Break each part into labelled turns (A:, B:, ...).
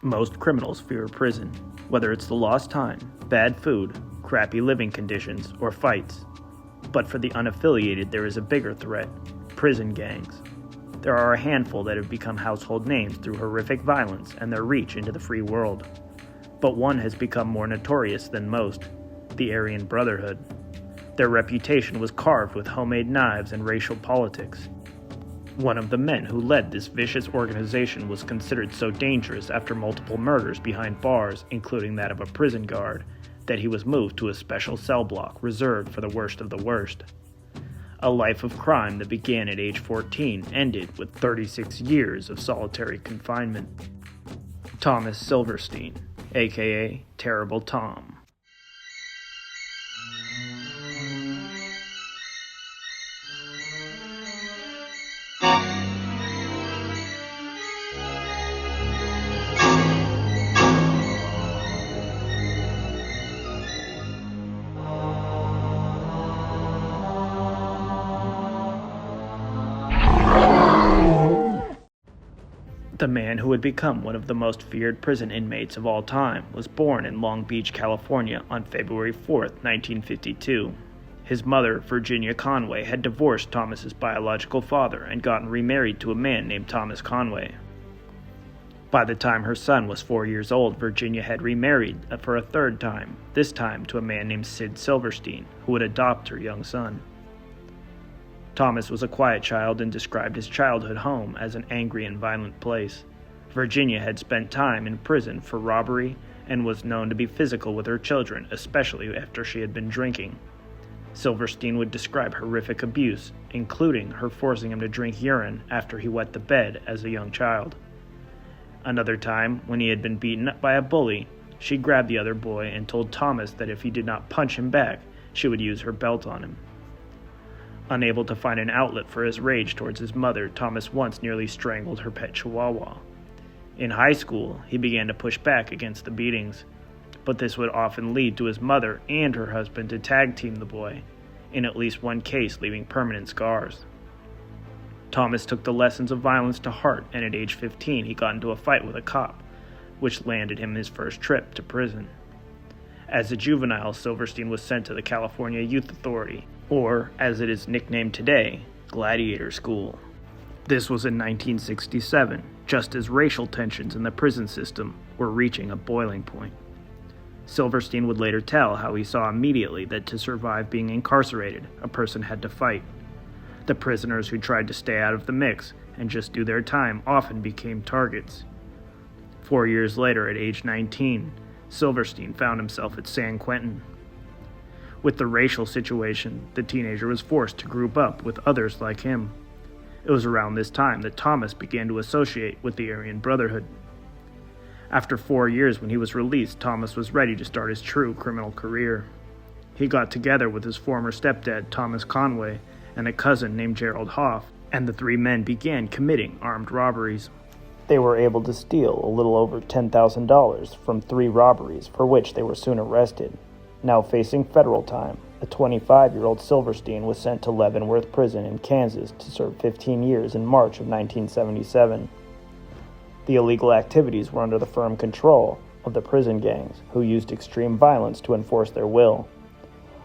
A: Most criminals fear prison, whether it's the lost time, bad food, crappy living conditions, or fights. But for the unaffiliated, there is a bigger threat: prison gangs. There are a handful that have become household names through horrific violence and their reach into the free world. But one has become more notorious than most: the Aryan Brotherhood. Their reputation was carved with homemade knives and racial politics. One of the men who led this vicious organization was considered so dangerous after multiple murders behind bars, including that of a prison guard, that he was moved to a special cell block reserved for the worst of the worst. A life of crime that began at age 14 ended with 36 years of solitary confinement. Thomas Silverstein, aka Terrible Tom. The man who would become one of the most feared prison inmates of all time was born in Long Beach, California on February 4, 1952. His mother, Virginia Conway, had divorced Thomas's biological father and gotten remarried to a man named Thomas Conway. By the time her son was 4 years old, Virginia had remarried for a third time, this time to a man named Sid Silverstein, who would adopt her young son. Thomas was a quiet child and described his childhood home as an angry and violent place. Virginia had spent time in prison for robbery and was known to be physical with her children, especially after she had been drinking. Silverstein would describe horrific abuse, including her forcing him to drink urine after he wet the bed as a young child. Another time, when he had been beaten up by a bully, she grabbed the other boy and told Thomas that if he did not punch him back, she would use her belt on him. Unable to find an outlet for his rage towards his mother, Thomas once nearly strangled her pet chihuahua. In high school, he began to push back against the beatings, but this would often lead to his mother and her husband to tag team the boy, in at least one case leaving permanent scars. Thomas took the lessons of violence to heart, and at age 15 he got into a fight with a cop, which landed him his first trip to prison. As a juvenile, Silverstein was sent to the California Youth Authority, or, as it is nicknamed today, Gladiator School. This was in 1967, just as racial tensions in the prison system were reaching a boiling point. Silverstein would later tell how he saw immediately that to survive being incarcerated, a person had to fight. The prisoners who tried to stay out of the mix and just do their time often became targets. 4 years later, at age 19, Silverstein found himself at San Quentin. With the racial situation, the teenager was forced to group up with others like him. It was around this time that Thomas began to associate with the Aryan Brotherhood. After 4 years, when he was released, Thomas was ready to start his true criminal career. He got together with his former stepdad, Thomas Conway, and a cousin named Gerald Hoff, and the three men began committing armed robberies. They were able to steal a little over $10,000 from 3 robberies, for which they were soon arrested. Now facing federal time, a 25-year-old Silverstein was sent to Leavenworth Prison in Kansas to serve 15 years in March of 1977. The illegal activities were under the firm control of the prison gangs, who used extreme violence to enforce their will.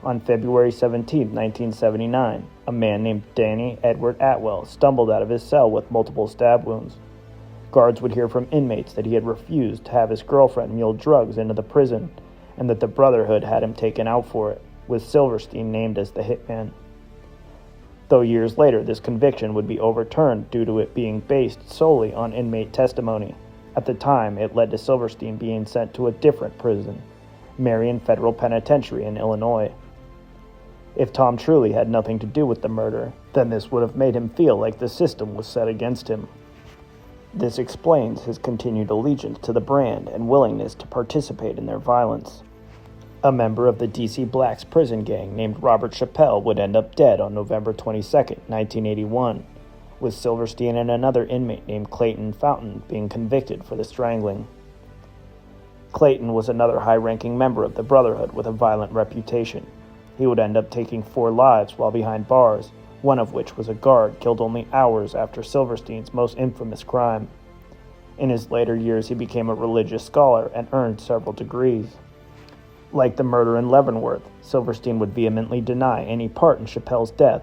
A: On February 17, 1979, a man named Danny Edward Atwell stumbled out of his cell with multiple stab wounds. Guards would hear from inmates that he had refused to have his girlfriend mule drugs into the prison, and that the Brotherhood had him taken out for it, with Silverstein named as the hitman. Though years later this conviction would be overturned due to it being based solely on inmate testimony, at the time it led to Silverstein being sent to a different prison, Marion Federal Penitentiary in Illinois. If Tom truly had nothing to do with the murder, then this would have made him feel like the system was set against him. This explains his continued allegiance to the brand and willingness to participate in their violence. A member of the DC Blacks prison gang named Robert Chappelle would end up dead on November 22, 1981, with Silverstein and another inmate named Clayton Fountain being convicted for the strangling. Clayton was another high-ranking member of the Brotherhood with a violent reputation. He would end up taking 4 lives while behind bars, one of which was a guard killed only hours after Silverstein's most infamous crime. In his later years, he became a religious scholar and earned several degrees. Like the murder in Leavenworth, Silverstein would vehemently deny any part in Chappelle's death,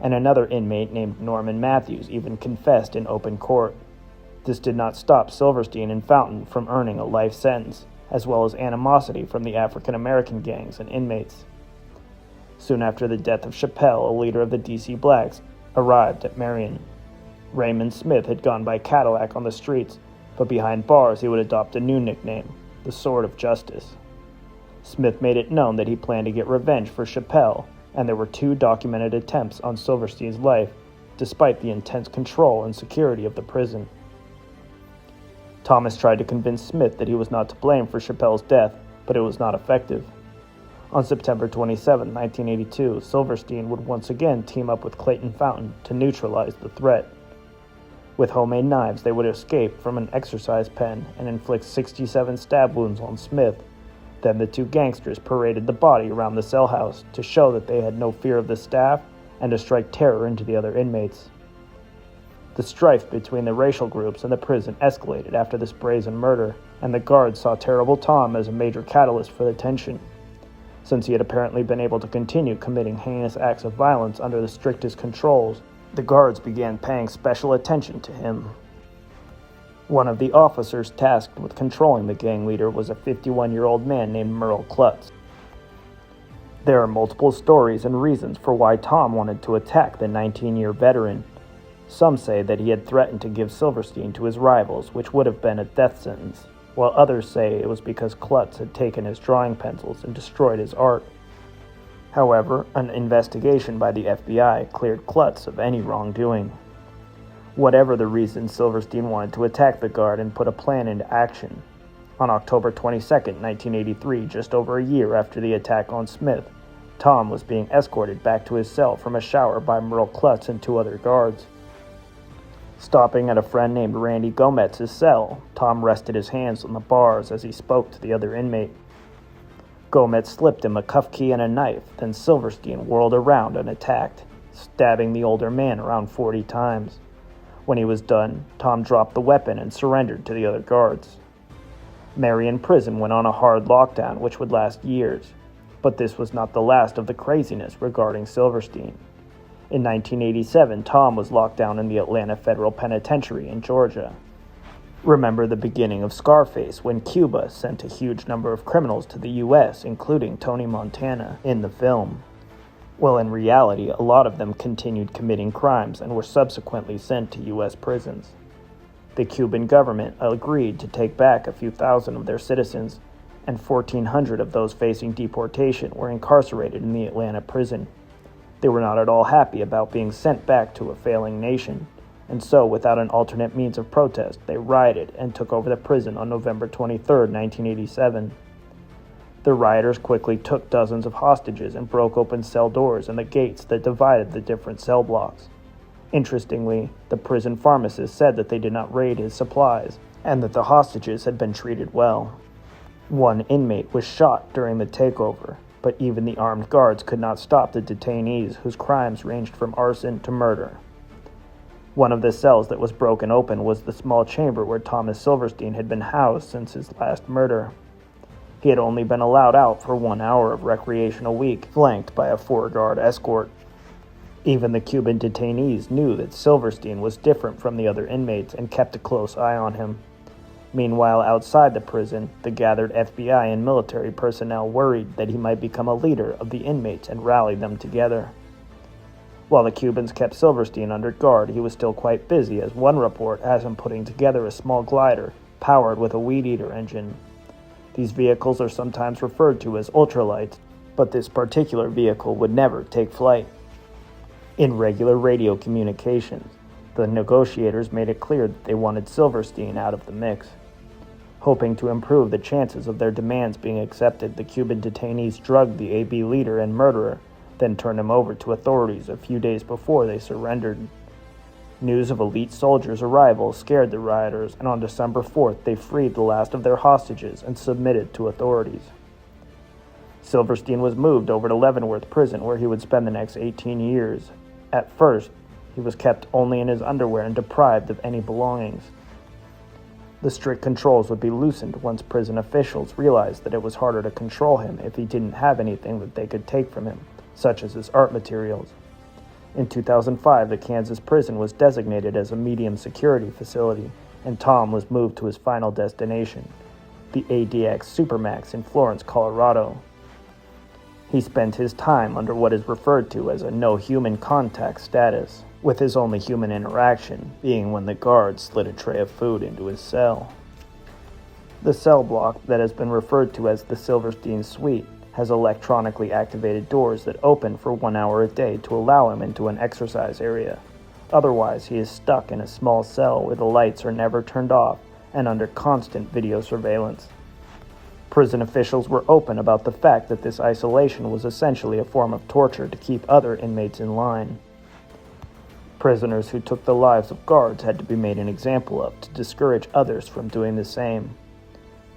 A: and another inmate named Norman Matthews even confessed in open court. This did not stop Silverstein and Fountain from earning a life sentence, as well as animosity from the African American gangs and inmates. Soon after the death of Chappelle, a leader of the D.C. Blacks arrived at Marion. Raymond Smith had gone by Cadillac on the streets, but behind bars he would adopt a new nickname, the Sword of Justice. Smith made it known that he planned to get revenge for Chappelle, and there were 2 documented attempts on Silverstein's life, despite the intense control and security of the prison. Thomas tried to convince Smith that he was not to blame for Chappelle's death, but it was not effective. On September 27, 1982, Silverstein would once again team up with Clayton Fountain to neutralize the threat. With homemade knives, they would escape from an exercise pen and inflict 67 stab wounds on Smith. Then the 2 gangsters paraded the body around the cell house to show that they had no fear of the staff and to strike terror into the other inmates. The strife between the racial groups in the prison escalated after this brazen murder, and the guards saw Terrible Tom as a major catalyst for the tension. Since he had apparently been able to continue committing heinous acts of violence under the strictest controls, the guards began paying special attention to him. One of the officers tasked with controlling the gang leader was a 51-year-old man named Merle Klutz. There are multiple stories and reasons for why Tom wanted to attack the 19-year veteran. Some say that he had threatened to give Silverstein to his rivals, which would have been a death sentence, while others say it was because Klutz had taken his drawing pencils and destroyed his art. However, an investigation by the FBI cleared Klutz of any wrongdoing. Whatever the reason, Silverstein wanted to attack the guard and put a plan into action. On October 22, 1983, just over a year after the attack on Smith, Tom was being escorted back to his cell from a shower by Merle Klutz and 2 other guards. Stopping at a friend named Randy Gometz's cell, Tom rested his hands on the bars as he spoke to the other inmate. Gometz slipped him a cuff key and a knife, then Silverstein whirled around and attacked, stabbing the older man around 40 times. When he was done, Tom dropped the weapon and surrendered to the other guards. Marion Prison went on a hard lockdown which would last years, but this was not the last of the craziness regarding Silverstein. In 1987, Tom was locked down in the Atlanta Federal Penitentiary in Georgia. Remember the beginning of Scarface when Cuba sent a huge number of criminals to the U.S., including Tony Montana, in the film? Well, in reality, a lot of them continued committing crimes and were subsequently sent to U.S. prisons. The Cuban government agreed to take back a few thousand of their citizens, and 1,400 of those facing deportation were incarcerated in the Atlanta prison. They were not at all happy about being sent back to a failing nation, and so, without an alternate means of protest, they rioted and took over the prison on November 23, 1987. The rioters quickly took dozens of hostages and broke open cell doors and the gates that divided the different cell blocks. Interestingly, the prison pharmacist said that they did not raid his supplies, and that the hostages had been treated well. One inmate was shot during the takeover, but even the armed guards could not stop the detainees whose crimes ranged from arson to murder. One of the cells that was broken open was the small chamber where Thomas Silverstein had been housed since his last murder. He had only been allowed out for 1 hour of recreation a week, flanked by a 4-guard escort. Even the Cuban detainees knew that Silverstein was different from the other inmates and kept a close eye on him. Meanwhile, outside the prison, the gathered FBI and military personnel worried that he might become a leader of the inmates and rally them together. While the Cubans kept Silverstein under guard, he was still quite busy, as one report has him putting together a small glider powered with a weed-eater engine. These vehicles are sometimes referred to as ultralights, but this particular vehicle would never take flight. In regular radio communications, the negotiators made it clear that they wanted Silverstein out of the mix. Hoping to improve the chances of their demands being accepted, the Cuban detainees drugged the AB leader and murderer, then turned him over to authorities a few days before they surrendered. News of elite soldiers' arrival scared the rioters, and on December 4th they freed the last of their hostages and submitted to authorities. Silverstein was moved over to Leavenworth Prison, where he would spend the next 18 years. At first, he was kept only in his underwear and deprived of any belongings. The strict controls would be loosened once prison officials realized that it was harder to control him if he didn't have anything that they could take from him, such as his art materials. In 2005, the Kansas prison was designated as a medium security facility, and Tom was moved to his final destination, the ADX Supermax in Florence, Colorado. He spent his time under what is referred to as a no human contact status, with his only human interaction being when the guards slid a tray of food into his cell. The cell block that has been referred to as the Silverstein Suite has electronically activated doors that open for 1 hour a day to allow him into an exercise area. Otherwise, he is stuck in a small cell where the lights are never turned off and under constant video surveillance. Prison officials were open about the fact that this isolation was essentially a form of torture to keep other inmates in line. Prisoners who took the lives of guards had to be made an example of to discourage others from doing the same.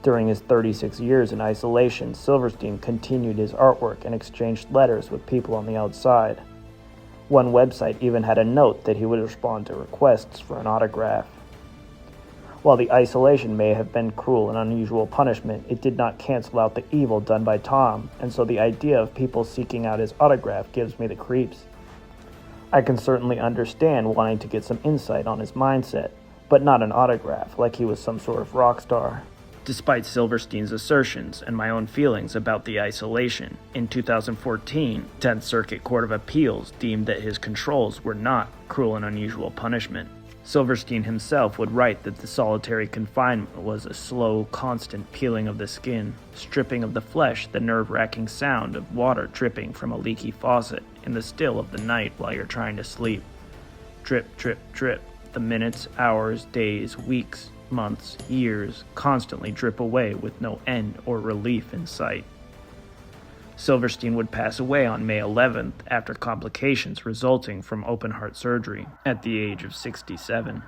A: During his 36 years in isolation, Silverstein continued his artwork and exchanged letters with people on the outside. One website even had a note that he would respond to requests for an autograph. While the isolation may have been cruel and unusual punishment, it did not cancel out the evil done by Tom, and so the idea of people seeking out his autograph gives me the creeps. I can certainly understand wanting to get some insight on his mindset, but not an autograph like he was some sort of rock star. Despite Silverstein's assertions and my own feelings about the isolation, in 2014, 10th Circuit Court of Appeals deemed that his controls were not cruel and unusual punishment. Silverstein himself would write that the solitary confinement was a slow, constant peeling of the skin, stripping of the flesh, the nerve-wracking sound of water dripping from a leaky faucet in the still of the night while you're trying to sleep. Drip, drip, drip. The minutes, hours, days, weeks, months, years constantly drip away with no end or relief in sight. Silverstein would pass away on May 11th after complications resulting from open-heart surgery at the age of 67.